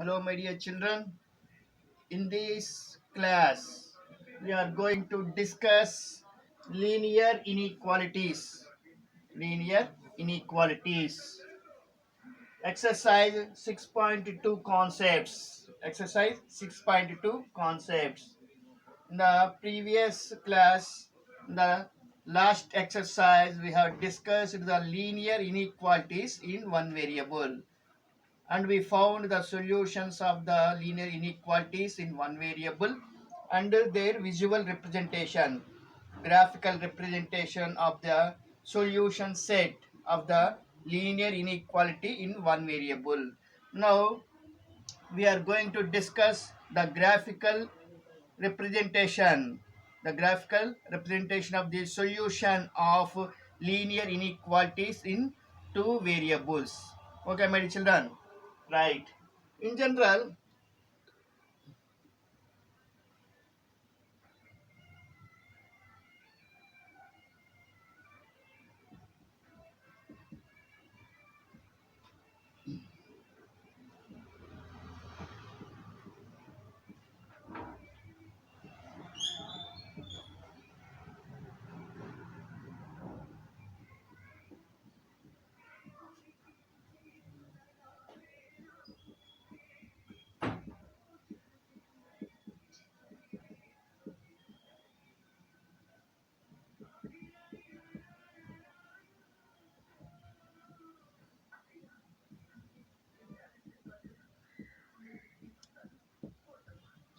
Hello, my dear children. In this class, we are going to discuss linear inequalities. Linear inequalities. Exercise 6.2 concepts. Exercise 6.2 concepts. In the previous class, the last exercise, we have discussed the linear inequalities in one variable, and we found the solutions of the linear inequalities in one variable and their visual representation, graphical representation of the solution set of the linear inequality in one variable. Now we are going to discuss the graphical representation of the solution of linear inequalities in two variables. Okay, my dear children. Right. In general,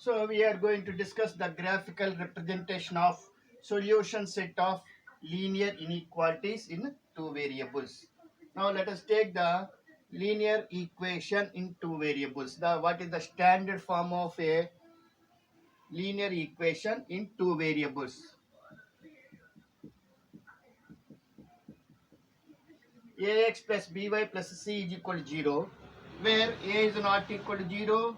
so we are going to discuss the graphical representation of solution set of linear inequalities in two variables. Now let us take the linear equation in two variables. What is the standard form of a linear equation in two variables? Ax plus by plus c is equal to 0, where a is not equal to 0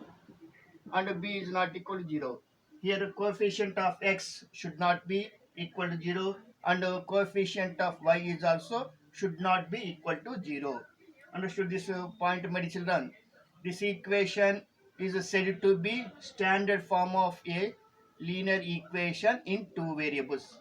and b is not equal to 0. Here coefficient of x should not be equal to 0 and coefficient of y is also should not be equal to 0. Understood this point, my children? This equation is said to be standard form of a linear equation in two variables.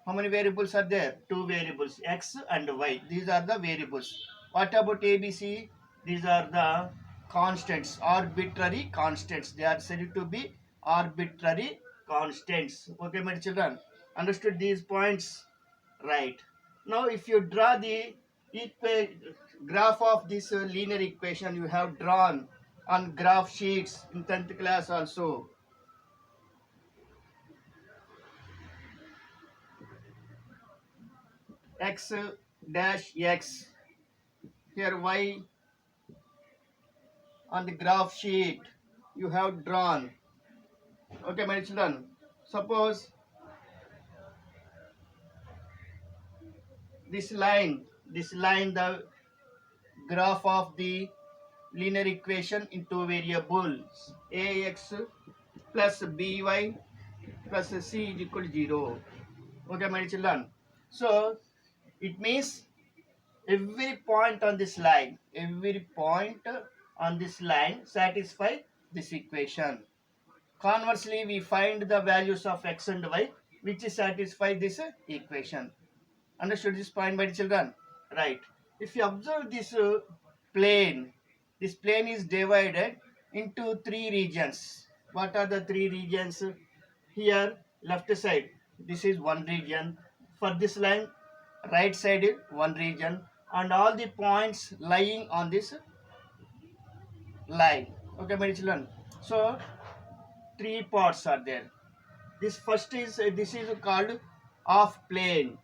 How many variables are there? Two variables, x and y. These are the variables. What about ABC? These are the constants, arbitrary constants. They are said to be arbitrary constants. Okay, my children. Understood these points? Right. Now, if you draw the graph of this linear equation, you have drawn on graph sheets in 10th class also. X dash x. Here y on the graph sheet you have drawn. Okay, my children. Suppose this line, the graph of the linear equation in two variables, ax plus by plus c is equal to 0. Okay, my children. So it means every point on this line satisfy this equation. Conversely, we find the values of x and y which satisfy this equation. Understood this point, my children? Right. If you observe this plane, this plane is divided into three regions. What are the three regions? Here, left side, this is one region. For this line, right side is one region, and all the points lying on this line. Okay, my children. So, three parts are there. This is called off plane.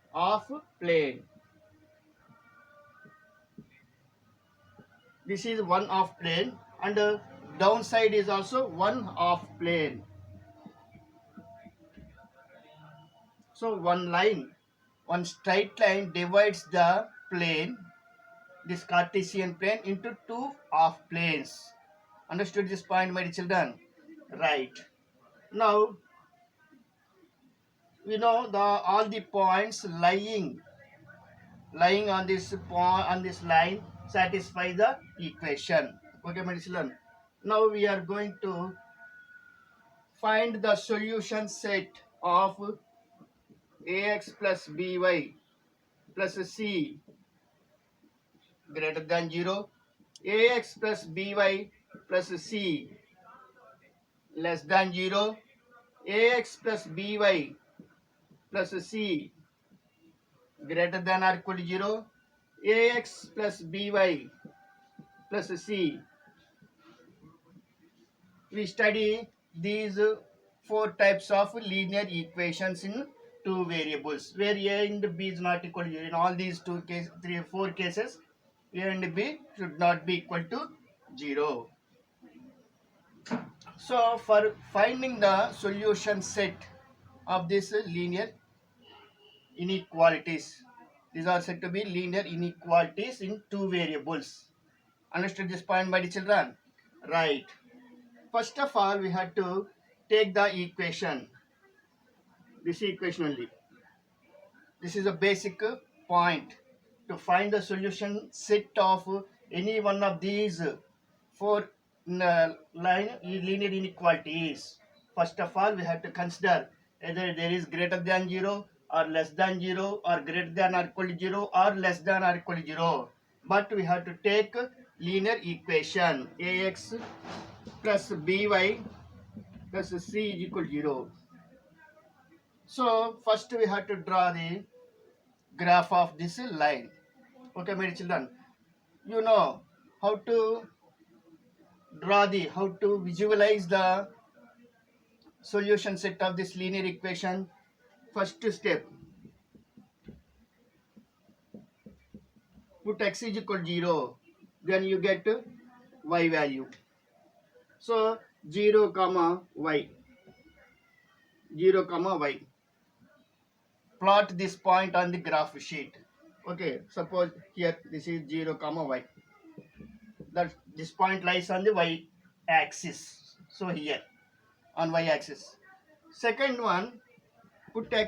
This is one off plane, and downside is also one off plane. So one straight line divides the plane, this Cartesian plane, into two off planes. Understood this point, my children? Right. Now we know all the points lying on this line satisfy the equation. Okay, my children. Now we are going to find the solution set of ax plus by plus c greater than 0, ax plus by plus c less than 0, ax plus by plus c greater than or equal to 0, ax plus by plus c. We study these four types of linear equations in two variables where a and b is not equal to 0. In all these four cases, a and b should not be equal to 0. So for finding the solution set of this linear inequalities, these are said to be linear inequalities in two variables. Understood this point, my dear children? Right. First of all, we had to take the equation. This equation only. This is a basic point to find the solution set of any one of these four linear inequalities. First of all, we have to consider either there is greater than 0 or less than 0 or greater than or equal to 0 or less than or equal to 0. But we have to take linear equation ax plus by plus c is equal to 0. So first we have to draw the graph of this line. Okay, my children, you know how to how to visualize the solution set of this linear equation. First step, put x is equal to 0, then you get y value. So 0 comma y, 0 comma y. Plot this point on the graph sheet. Okay, suppose here this is 0 comma y. That this point lies on the y axis. So here on y axis. Second one, put y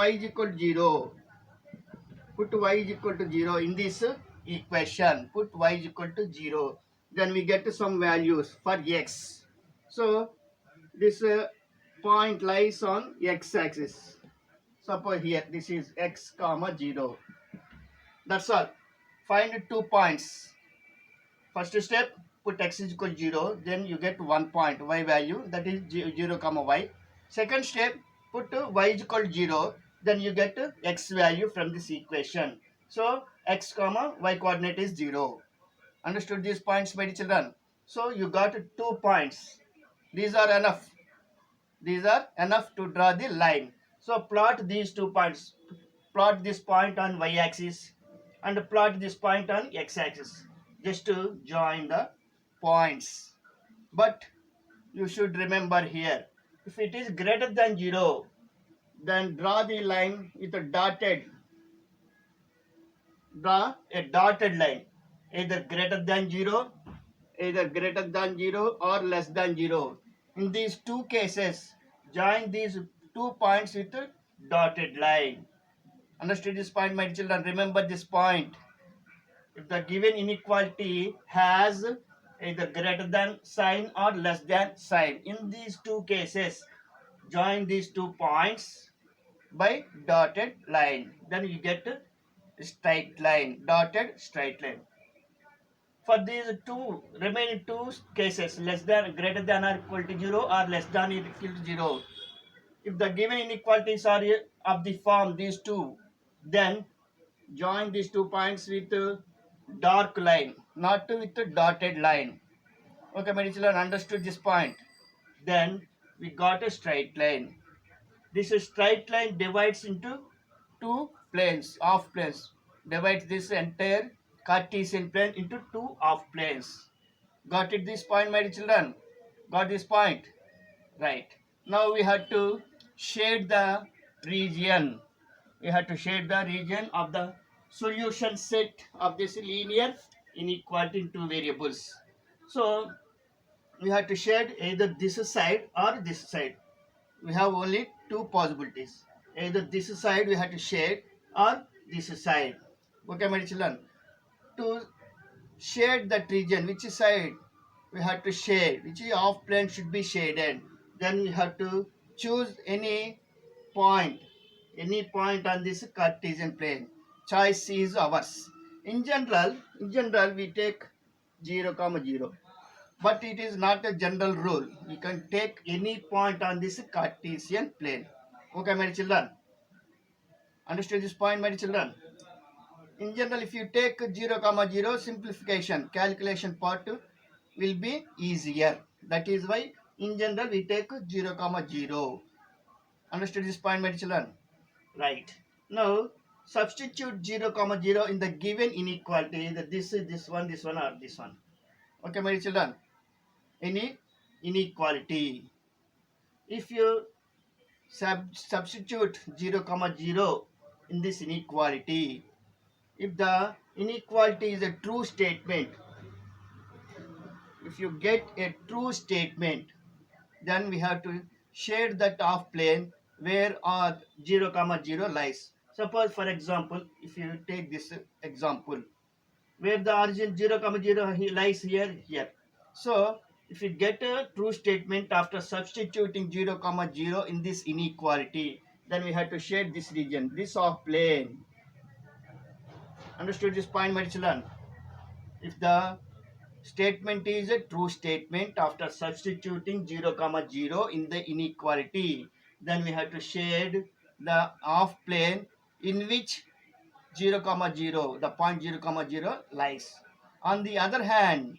is equal to 0. Put y is equal to 0 in this equation. Put y is equal to 0. Then we get some values for x. So this point lies on x axis. Suppose here this is x comma 0. That's all. Find 2 points. First step, put x is equal to 0. Then you get 1 point y value, that is 0 comma y. Second step, put y is equal to 0. Then you get x value from this equation. So x comma y coordinate is 0. Understood these points, my dear children? So you got 2 points. These are enough. These are enough to draw the line. So plot these 2 points. Plot this point on y axis and plot this point on x axis. Just to join the points. But you should remember here, if it is greater than 0, then draw the line with a dotted line, either greater than 0, or less than 0. In these two cases, join these 2 points with a dotted line. Understood this point, my children? Remember this point. If the given inequality has either greater than sign or less than sign, in these two cases, join these 2 points by dotted line. Then you get straight line, dotted straight line. For these remaining two cases, less than, greater than or equal to 0 or less than or equal to 0, if the given inequalities are of the form these two, then join these 2 points with dark line, not with a dotted line. Okay, my children, understood this point? Then we got a straight line. This straight line divides into two planes, half planes. Divides this entire Cartesian plane into two half planes. Got it this point, my children? Got this point? Right. Now we have to shade the region. We have to shade the region of the solution set of this linear inequality in two variables. So we have to shade either this side or this side. We have only two possibilities. Either this side we have to shade or this side. Okay, my children. To shade that region, which side? we have to shade, which is off plane should be shaded. Then we have to choose point, any point on this Cartesian plane. Choice is ours. In general, we take 0, comma 0. But it is not a general rule. You can take any point on this Cartesian plane. Okay, my children. Understood this point, my children? In general, if you take 0, comma 0, simplification, calculation part will be easier. That is why, in general, we take 0, comma 0. Understood this point, my children? Right. Now, substitute 0, comma 0 in the given inequality. Either this is this one, or this one. Okay, my children? Any inequality. If you substitute 0, comma 0 in this inequality, if the inequality is a true statement, if you get a true statement, then we have to shade that off plane where our 0, comma 0 lies. Suppose, for example, if you take this example, where the origin 0, comma 0 lies here. So, if you get a true statement after substituting 0, comma 0 in this inequality, then we have to shade this region, this off plane. Understood this point, my children? If the statement is a true statement after substituting 0, comma 0 in the inequality, then we have to shade the off plane in which 0, comma 0, the point 0, comma 0 lies. On the other hand,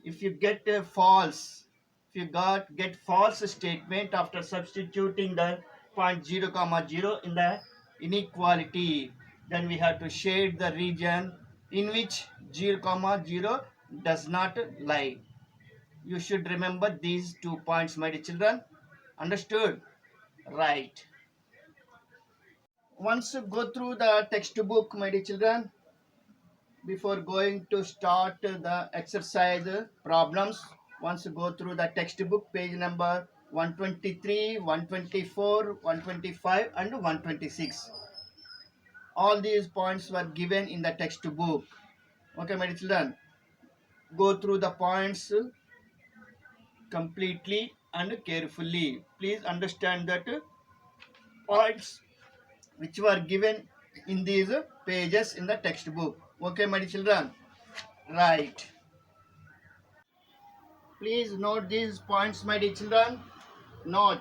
if you get a false, if you get false statement after substituting the point 0, comma 0 in the inequality, then we have to shade the region in which 0, comma 0 does not lie. You should remember these 2 points, my dear children. Understood? Right. Once you go through the textbook, my dear children, before going to start the exercise problems, once you go through the textbook, page number 123, 124, 125 and 126. All these points were given in the textbook. Okay, my children, go through the points completely and carefully. Please understand that points which were given in these pages in the textbook. Okay, my children? Right. Please note these points, my dear children. Note.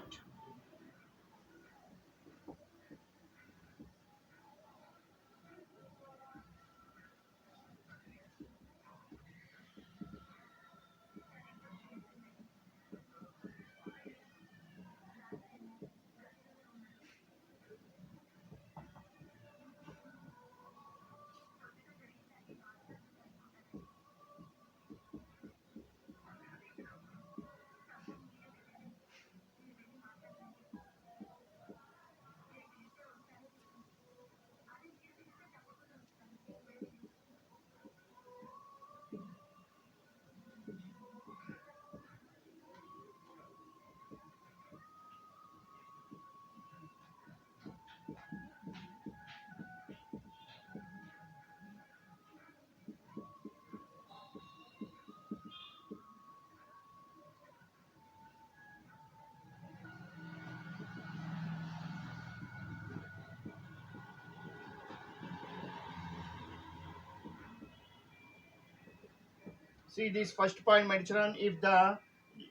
See this first point, my children. If the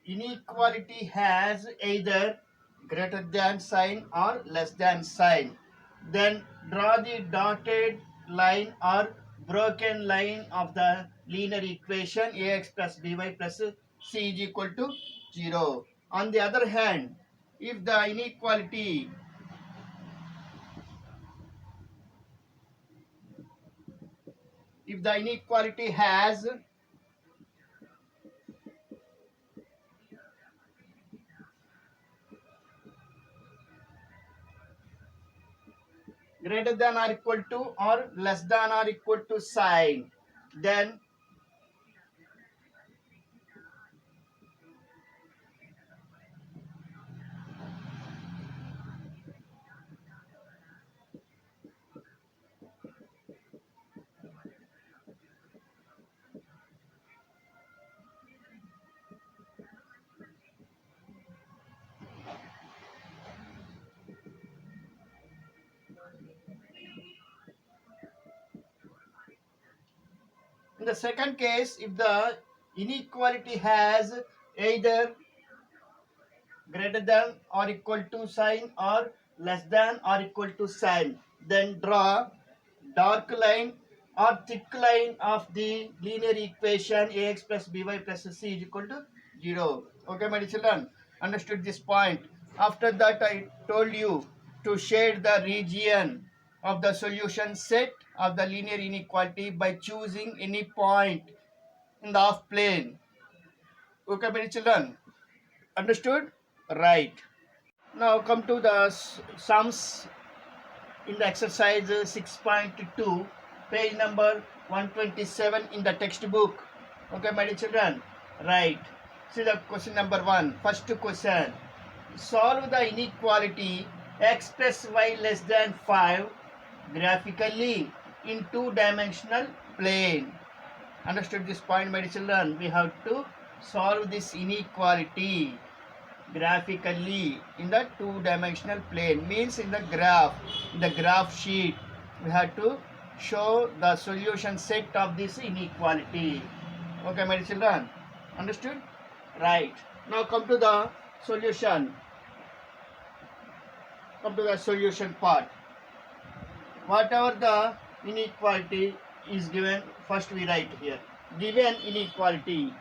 inequality has either greater than sign or less than sign, then draw the dotted line or broken line of the linear equation ax plus by plus c is equal to 0. On the other hand, if the inequality has greater than or equal to or less than or equal to sign, then In the second case, if the inequality has either greater than or equal to sign or less than or equal to sign, then draw dark line or thick line of the linear equation ax plus by plus c is equal to 0. Okay, my children, understood this point? After that, I told you to shade the region of the solution set of the linear inequality by choosing any point in the half plane. Okay, my children, understood? Right. Now come to the sums in the exercise 6.2, page number 127 in the textbook. Okay, my dear children, right. See the question number 1. First question. Solve the inequality x plus y less than 5 graphically in two-dimensional plane. Understood this point, my dear children? We have to solve this inequality graphically in the two-dimensional plane, means in the graph sheet we have to show the solution set of this inequality. Okay, my children, understood? Right. Now come to the solution. Come to the solution part. Whatever the inequality is given, first we write here given inequality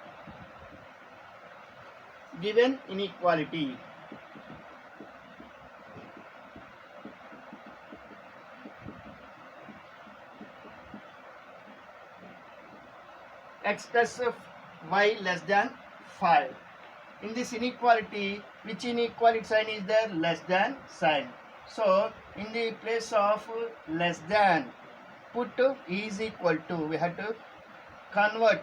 x plus y less than 5. In this inequality, which inequality sign is there? Less than sign. So in the place of less than, put is equal to. We have to convert,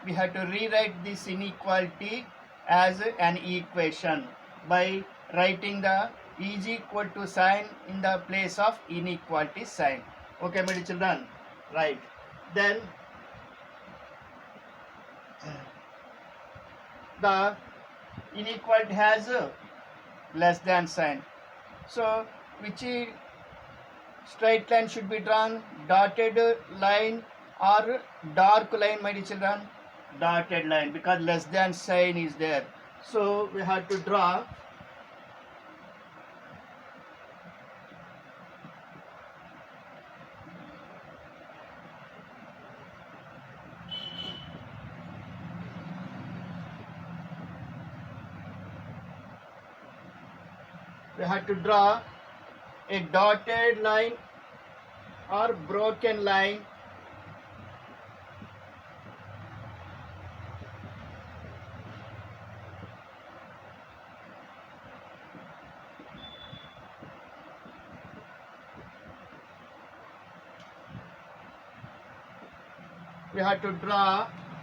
we have to rewrite this inequality as an equation by writing the is equal to sign in the place of inequality sign. Okay, my dear children, right. Then the inequality has a less than sign. So which straight line should be drawn? Dotted line or dark line, my dear children? Dotted line, because less than sign is there. So we have to draw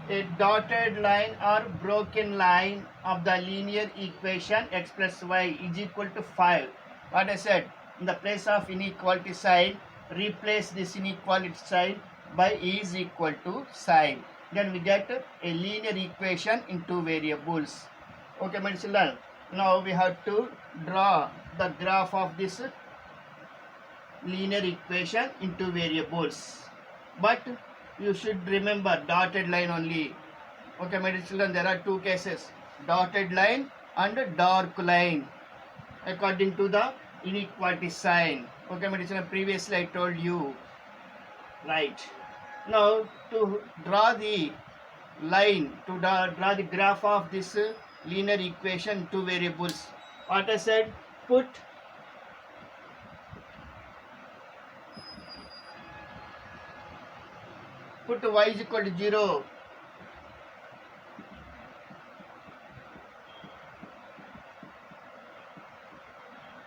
a dotted line or broken line of the linear equation x plus y is equal to 5. What I said, in the place of inequality sign, replace this inequality sign by is equal to sign. Then we get a linear equation in two variables. Okay, my children. Now we have to draw the graph of this linear equation in two variables. But you should remember dotted line only. Okay, my dear children, there are two cases, dotted line and dark line, according to the inequality sign. Okay, my dear children, previously I told you. Right. Now to draw the line, to draw the graph of this linear equation, two variables. What I said, put y is equal to 0.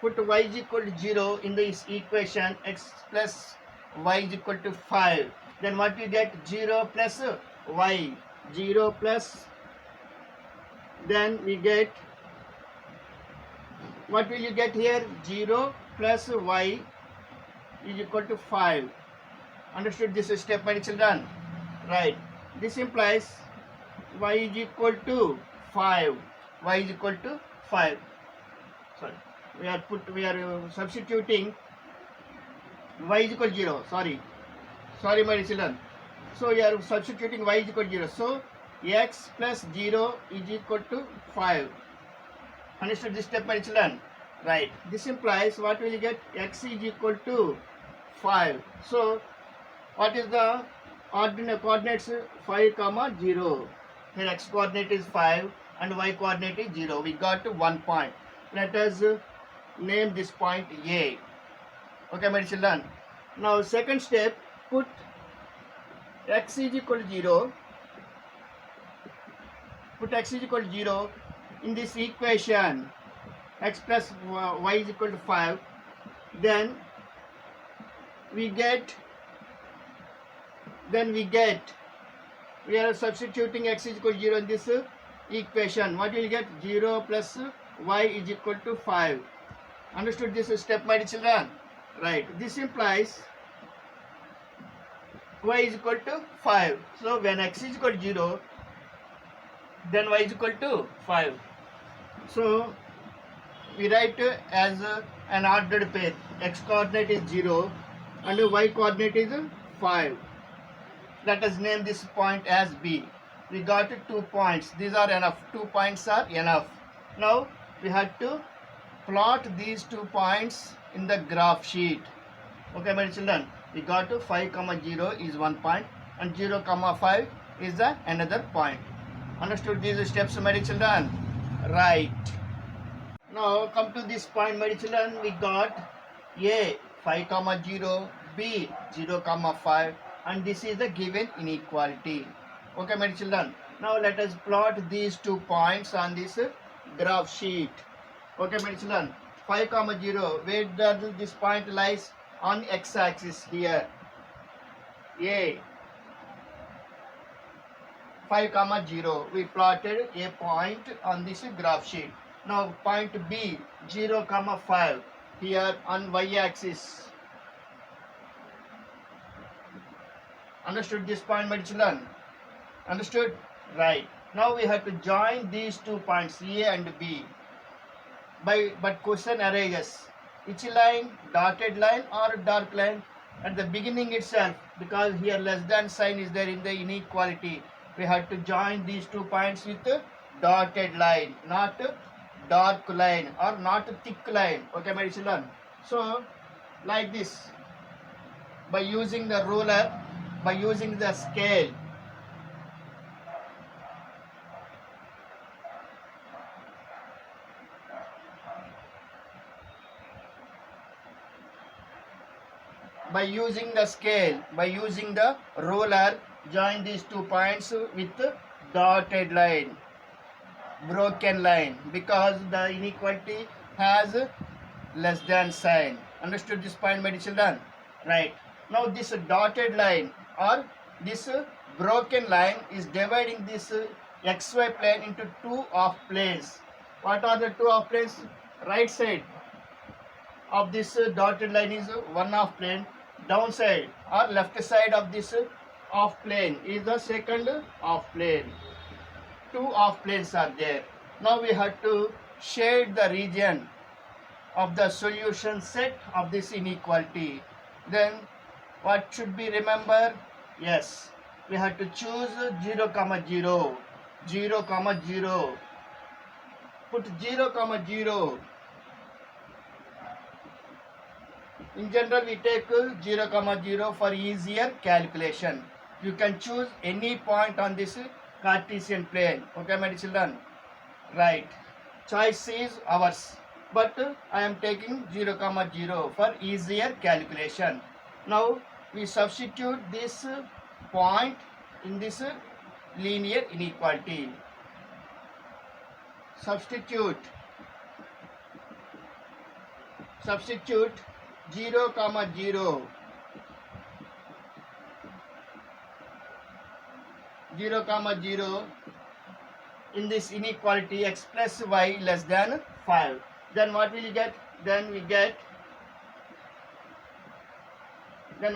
Put y is equal to 0 in this equation, x plus y is equal to 5. Then what you get? 0 plus y. 0 plus, then we get, what will you get here? 0 plus y is equal to 5. Understood this step, my children? Right. This implies y is equal to 5. Y is equal to 5. Sorry. We are substituting y is equal to 0. Sorry, my children. So you are substituting y is equal to 0. So x plus 0 is equal to 5. Understood this step, my children? Right. This implies what will you get? X is equal to 5. So what is the ordinate coordinates? 5, 0. Here x coordinate is 5 and y coordinate is 0. We got 1 point. Let us name this point A. Okay, my children. Now second step, put x is equal to 0. Put x is equal to 0 in this equation. X plus y is equal to 5. Then we are substituting x is equal to 0 in this equation. What will you get? 0 plus y is equal to 5. Understood this step, my children? Right. This implies y is equal to 5. So when x is equal to 0, then y is equal to 5. So we write as an ordered pair. X coordinate is 0 and y coordinate is 5. Let us name this point as B. We got 2 points. These are enough. 2 points are enough. Now we have to plot these 2 points in the graph sheet. Okay, my children. We got 5, 0 is 1 point and 0, 5 is another point. Understood these steps, my children? Right. Now come to this point, my children. We got A 5, 0, B 0, 5, and this is the given inequality. Okay, my children. Now let us plot these 2 points on this graph sheet. Okay, my children. 5, 0. Where does this point lies? On x-axis here. A 5, 0. We plotted a point on this graph sheet. Now point B 0, 5 here on y-axis. Understood this point, my children? Understood? Right. Now we have to join these 2 points A and B. But question arises. Which line? Dotted line or dark line? At the beginning itself, because here less than sign is there in the inequality, we have to join these 2 points with dotted line, not dark line or not thick line. Okay, my children? So like this, by using the ruler, by using the scale, by using the ruler, join these 2 points with dotted line, broken line, because the inequality has less than sign. Understood this point, my children? Right. Now this dotted line or this broken line is dividing this xy plane into 2 half planes. What are the 2 half planes? Right side of this dotted line is 1 half plane. Downside or left side of this half plane is the second half plane. 2 half planes are there. Now we have to shade the region of the solution set of this inequality. Then what should be remember? Yes, we have to choose 0, 0, 0, 0. Put 0, 0. In general, we take 0, 0 for easier calculation. You can choose any point on this Cartesian plane. Okay, my children? Right. Choice is ours. But I am taking 0, 0 for easier calculation. Now, we substitute this point in this linear inequality. Substitute 0, 0, 0, 0 in this inequality x plus y less than 5. Then what will you get? Then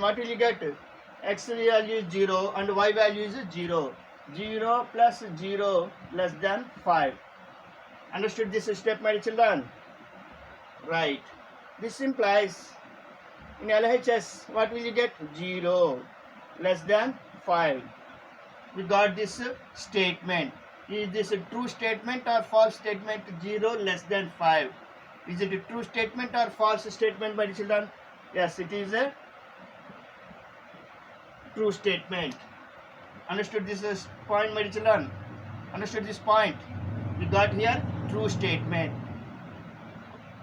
what will you get? X value is 0 and y value is 0. 0 plus 0 less than 5. Understood this step, my children? Right. This implies in LHS, what will you get? 0 less than 5. We got this statement. Is this a true statement or false statement? 0 less than 5. Is it a true statement or false statement, my children? Yes, it is a true statement. Understood this point, my children? Understood this point? We got here true statement.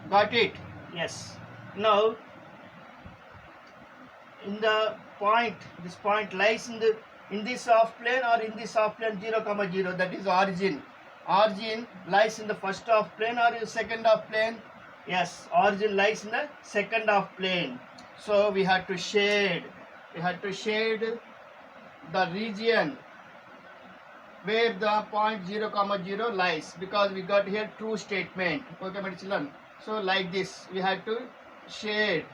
Got it? Yes. Now, in the point, this point lies in this half plane or in this half plane 0, 0, that is origin. Origin lies in the first half plane or in the second half plane? Yes, origin lies in the second half plane. So we have to shade. We have to shade the region where the point 0, 0 lies, because we got here true statement. Okay, my children. So like this, we have to shade.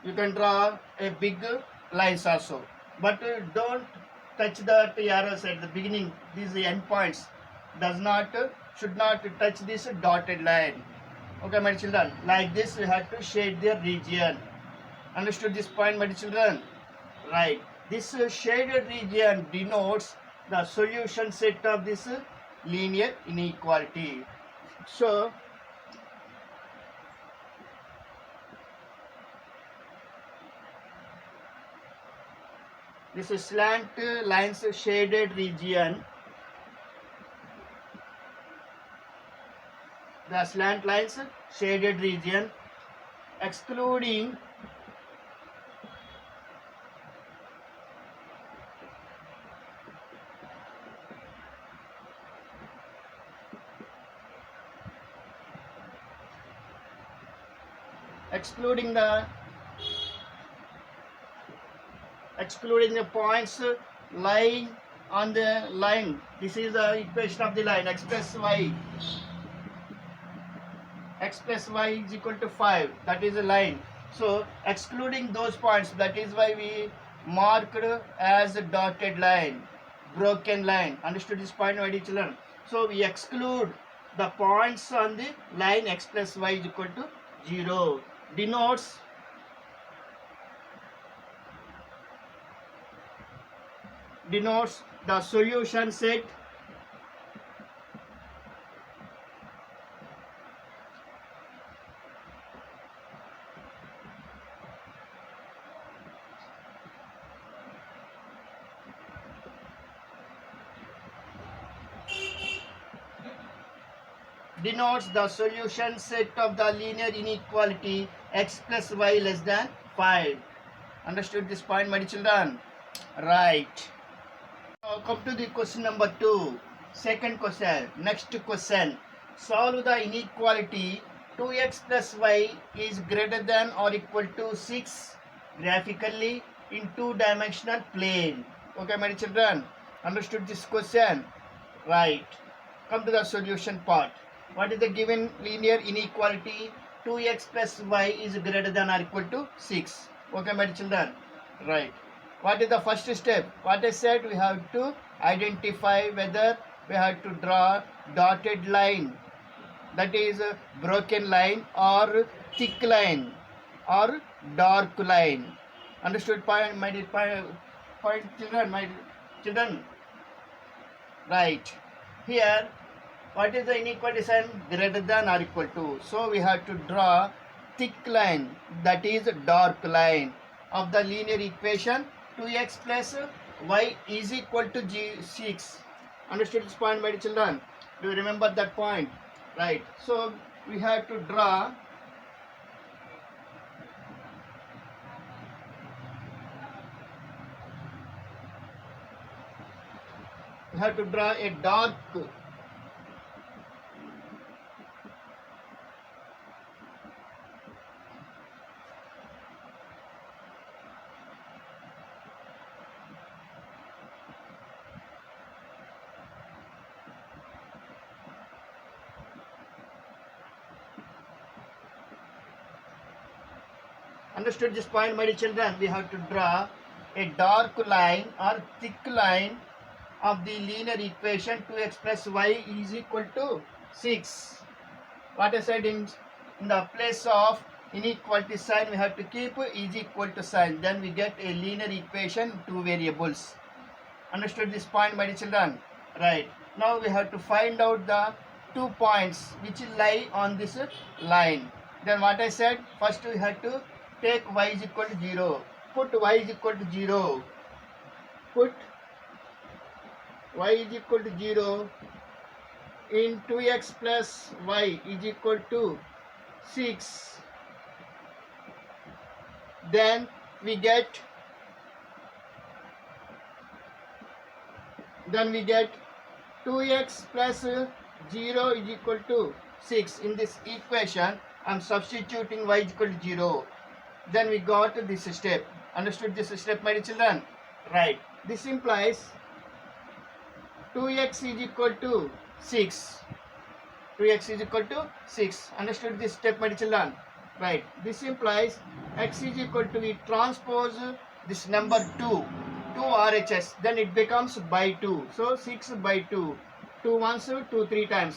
You can draw a big lines also, but don't touch the arrows at the beginning. These endpoints should not touch this dotted line. Okay, my children, like this we have to shade the region. Understood this point, my children? Right. This shaded region denotes the solution set of this linear inequality. So this slant lines shaded region. The slant lines shaded region excluding the points lying on the line. This is the equation of the line. X plus y is equal to 5. That is a line. So excluding those points, that is why we marked as a dotted line, broken line. Understood this point, my dear children? So we exclude the points on the line x plus y is equal to 0. Denotes the solution set of the linear inequality x plus y less than 5. Understood this point, my dear children? Right. Now come to the question number 2. Second question. Next question. Solve the inequality 2x plus y is greater than or equal to 6 graphically in two-dimensional plane. Okay, my dear children? Understood this question? Right. Come to the solution part. What is the given linear inequality? 2x plus y is greater than or equal to 6. Okay, my dear children? Right. What is the first step? What I said, we have to identify whether we have to draw dotted line, that is a broken line, or thick line, or dark line. Understood point, my dear children? My children? Right. Here, what is the inequality sign? Greater than or equal to. So we have to draw thick line, that is dark line, of the linear equation 2x plus y is equal to 6. Understood this point, my dear children? Do you remember that point? Right. So we have to draw a dark Understood this point, my dear children? We have to draw a dark line or thick line of the linear equation 2x plus y is equal to 6. What I said, in the place of inequality sign we have to keep is equal to sign. Then we get a linear equation, two variables. Understood this point, my dear children? Right. Now we have to find out the 2 points which lie on this line. Then what I said, first we have to take y is equal to 0. Put y is equal to 0. Put y is equal to 0 in 2x plus y is equal to 6. Then we get 2x plus 0 is equal to 6. In this equation I am substituting y is equal to 0. Then we got this step. Understood this step, my dear children? Right. This implies 2x is equal to 6. 2x is equal to 6. Understood this step, my dear children? Right. This implies x is equal to, we transpose this number 2 RHS. Then it becomes by 2. So 6 by 2. 2 once, 2 3 times.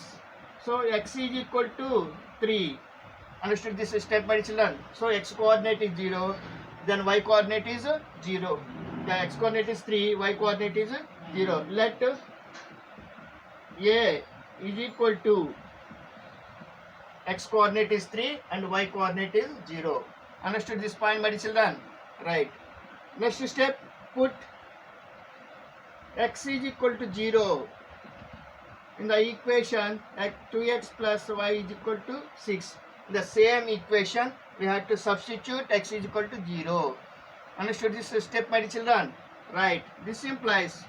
So x is equal to 3. Understood this step, my dear children? So x coordinate is 0. Then y coordinate is 0. The x coordinate is 3. Y coordinate is 0. Let a is equal to, x coordinate is 3 and y coordinate is 0. Understood this point, my dear children? Right. Next step, put x is equal to 0 in the equation at 2x plus y is equal to 6. In the same equation we have to substitute x is equal to 0. Understood this step, my dear children? Right. This implies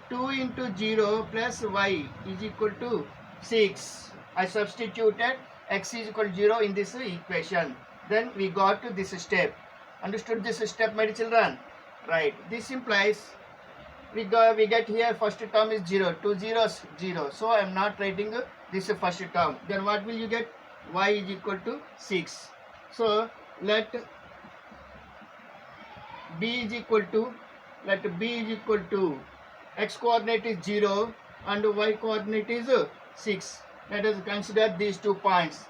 2 into 0 plus y is equal to 6. I substituted x is equal to 0 in this equation. Then we got to this step. Understood this step, my dear children? Right. This implies we get here first term is 0. 2 zeros 0. So I am not writing this first term. Then what will you get? Y is equal to 6. So let b is equal to x coordinate is 0 and y coordinate is 6. Let us consider these 2 points.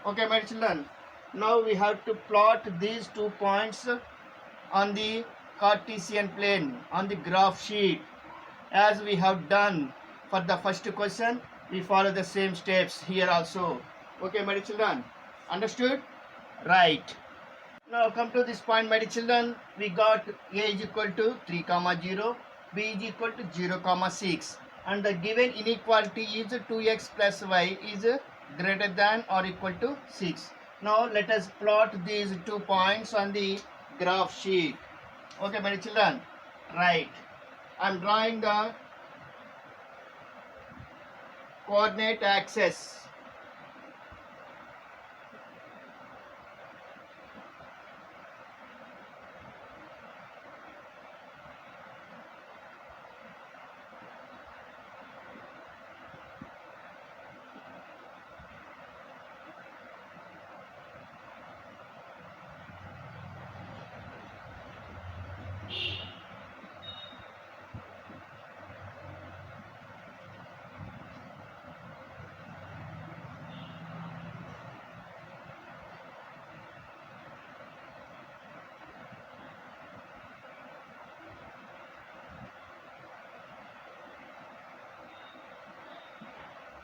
Okay, my children. Now we have to plot these 2 points on the Cartesian plane on the graph sheet. As we have done for the first question, we follow the same steps here also. Okay, my children. Understood? Right. Now come to this point, my children. We got a is equal to 3, 0, b is equal to 0, 6, and the given inequality is 2x plus y is greater than or equal to 6. Now let us plot these 2 points on the graph sheet. Okay, my children. Right. I am drawing the coordinate axis.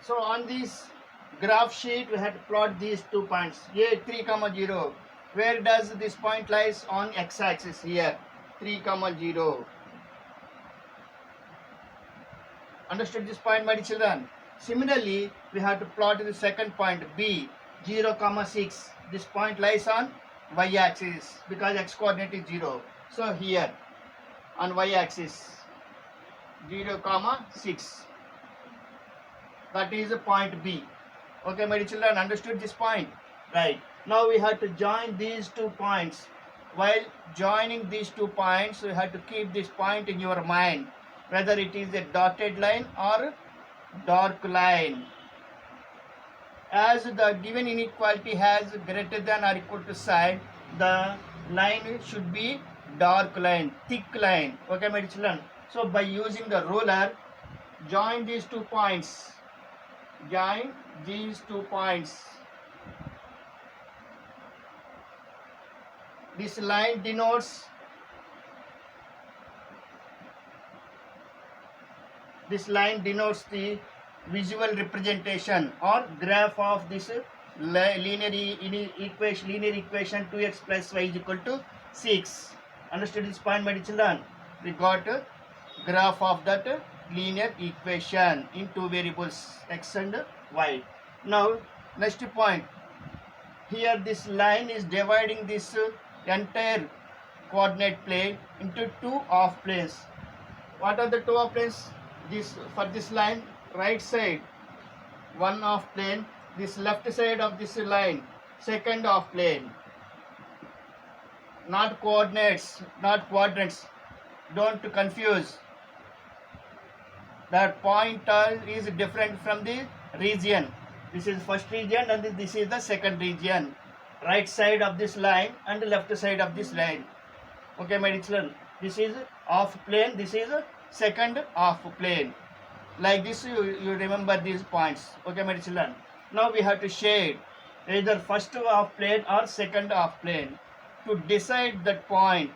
So on this graph sheet we have to plot these 2 points. Here 3, 0. Where does this point lies on x-axis? Here 3, 0. Understood this point, my dear children? Similarly, we have to plot the second point b 0, 6. This point lies on y-axis because x coordinate is 0. So here on y-axis 0, 6. That is point B. Okay, my dear children, understood this point? Right. Now we have to join these 2 points. While joining these 2 points, we have to keep this point in your mind, whether it is a dotted line or dark line. As the given inequality has greater than or equal to sign, the line should be dark line, thick line. Okay, my children. So by using the ruler, join these 2 points. Join these 2 points. This line denotes the visual representation or graph of this linear equation 2x plus y is equal to 6. Understood this point, my children? We got a graph of that linear equation in 2 variables x and y. Now next point, here this line is dividing this entire coordinate plane into 2 half planes. What are the 2 half planes? This, for this line, right side 1 half plane, this left side of this line second half plane. Not coordinates, not quadrants, don't confuse. That pointer is different from the region. This is first region and this is the second region. Right side of this line and left side of this line. Okay, my children, this is half plane, this is second half plane. Like this, you remember these points. Okay, my children. Now we have to shade either first half plane or second half plane. To decide that point,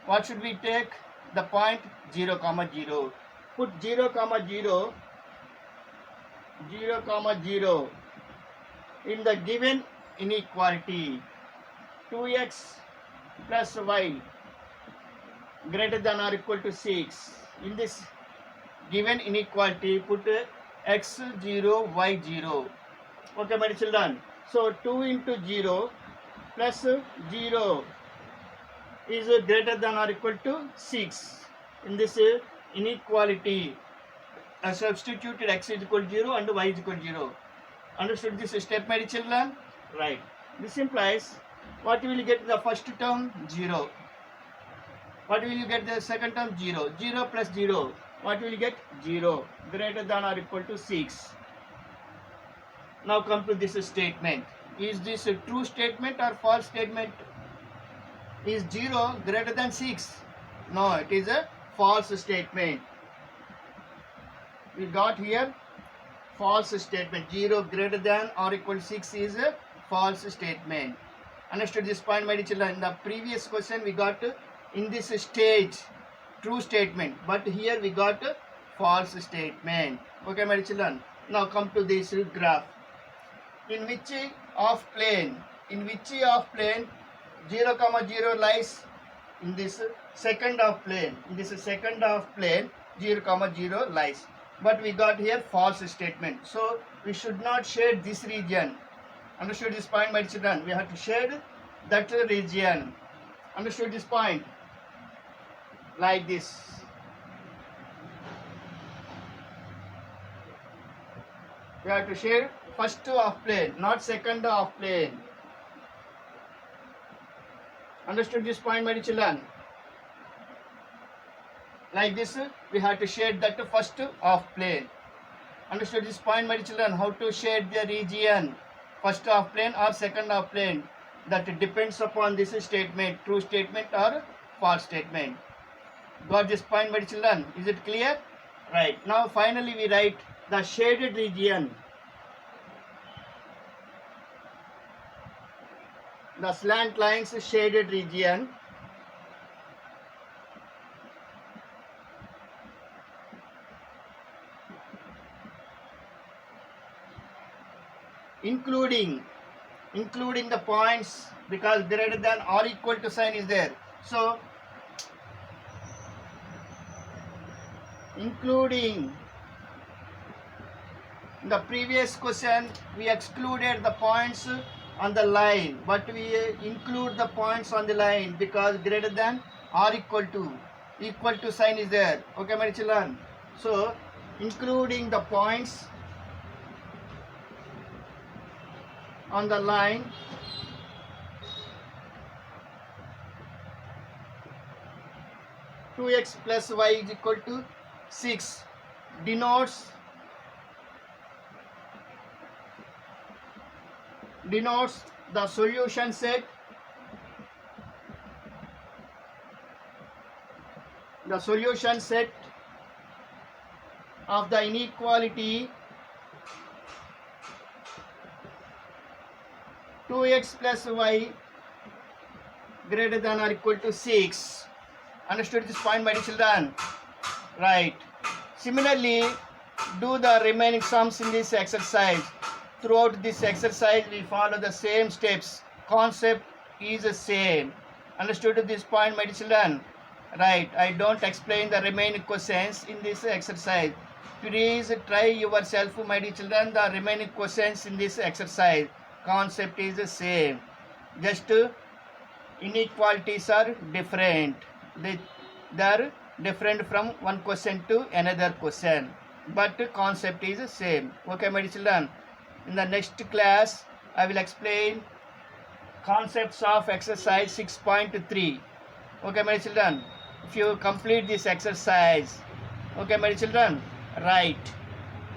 what should we take? The point 0, 0. Put 0, 0, 0, 0 in the given inequality 2x plus y greater than or equal to 6. In this given inequality, put x 0, y 0. Okay, my children. So 2 into 0 plus 0 is greater than or equal to 6. In this inequality, I substituted x is equal to 0 and y is equal to 0. Understood this step, my children? Right. This implies what will you get the first term? 0. What will you get the second term? 0. 0 plus 0. What will you get? 0. Greater than or equal to 6. Now come to this statement. Is this a true statement or false statement? Is 0 greater than 6? No, it is a false statement. We got here false statement. 0 greater than or equal to 6 is a false statement. Understood this point, my children? In the previous question we got in this stage true statement, but here we got a false statement. Okay, my children? Now come to this graph. In which half plane? 0, 0 lies in this second half plane. In this second half plane, 0, 0 lies. But we got here false statement. So we should not shade this region. Understood this point, my children? We have to shade that region. Understood this point? Like this. We have to shade first half plane, not second half plane. Understood this point, my children? Like this, we have to shade that first half plane. Understood this point, my children? How to shade the region, first half plane or second half plane? That depends upon this statement, true statement or false statement. Got this point, my children? Is it clear? Right. Now finally we write the shaded region. The slant lines shaded region including the points, because greater than or equal to sign is there. So including, in the previous question we excluded the points on the line, but we include the points on the line because greater than or equal to sign is there. Okay, my children? So including the points on the line (2x plus y is equal to 6) denotes the solution set the solution set of the inequality 2x plus y greater than or equal to 6. Understood this point, my dear children? Right. Similarly, do the remaining sums in this exercise. Throughout this exercise, we follow the same steps. Concept is the same. Understood this point, my dear children? Right. I don't explain the remaining questions in this exercise. Please try yourself, my dear children, the remaining questions in this exercise. Concept is the same. Just inequalities are different. They are different from one question to another question, but concept is the same. Okay, my dear children, in the next class I will explain concepts of exercise 6.3. okay, my dear children, if you complete this exercise, okay, my dear children, right.